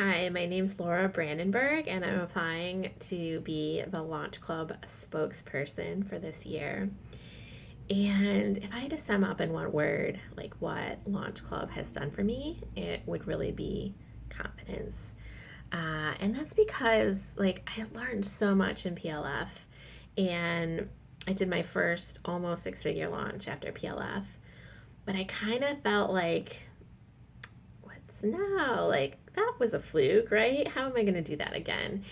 Hi, my name's Laura Brandenburg, and I'm applying to be the Launch Club spokesperson for this year. And if I had to sum up in one word, like what Launch Club has done for me, it would really be confidence. And that's because, I learned so much in PLF, and I did my first almost six-figure launch after PLF, but I kind of felt like what's now? Like, that was a fluke, right? How am I going to do that again?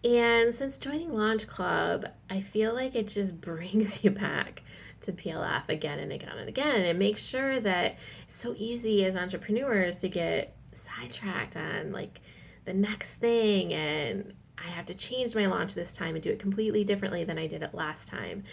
And since joining Launch Club, I feel like it just brings you back to PLF again and again and again. And it makes sure that it's so easy as entrepreneurs to get sidetracked on like the next thing. And I have to change my launch this time and do it completely differently than I did it last time.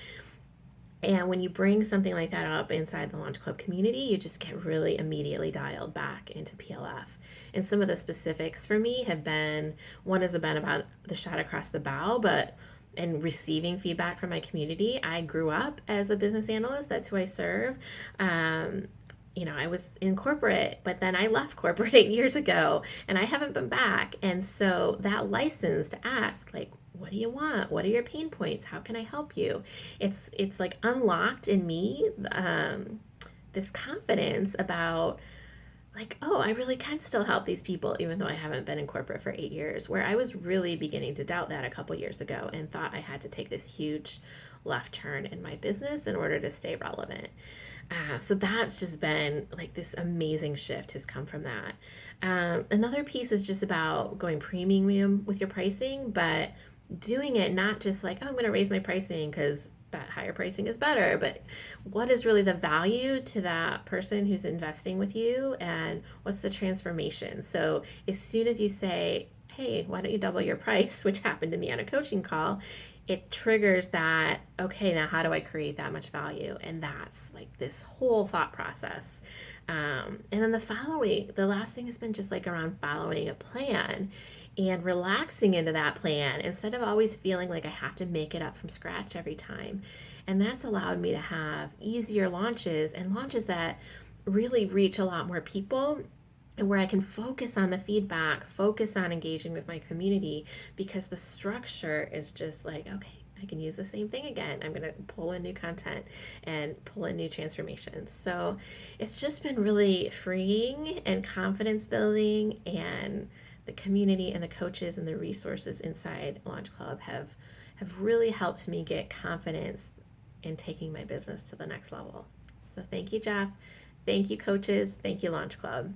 And when you bring something like that up inside the Launch Club community, you just get really immediately dialed back into PLF. And some of the specifics for me have been one has been about the shot across the bow, but and receiving feedback from my community. I grew up as a business analyst, that's who I serve. Um, I was in corporate, but then I left corporate 8 years ago and I haven't been back. And so that license to ask, like, what do you want? What are your pain points? How can I help you? It's like unlocked in me this confidence about like, oh, I really can still help these people, even though I haven't been in corporate for 8 years, where I was really beginning to doubt that a couple years ago and thought I had to take this huge left turn in my business in order to stay relevant. So that's just been like this amazing shift has come from that. Another piece is just about going premium with your pricing, but doing it not just like, oh, I'm going to raise my pricing because higher pricing is better, but what is really the value to that person who's investing with you and what's the transformation? So as soon as you say, hey, why don't you double your price, which happened to me on a coaching call, it triggers that, okay, now how do I create that much value? And that's like this whole thought process. And then the last thing has been just like around following a plan and relaxing into that plan instead of always feeling like I have to make it up from scratch every time. And that's allowed me to have easier launches and launches that really reach a lot more people and where I can focus on the feedback, focus on engaging with my community because the structure is just like, okay, I can use the same thing again. I'm going to pull in new content and pull in new transformations. So it's just been really freeing and confidence building, and the community and the coaches and the resources inside Launch Club have really helped me get confidence in taking my business to the next level. So thank you, Jeff. Thank you, coaches. Thank you, Launch Club.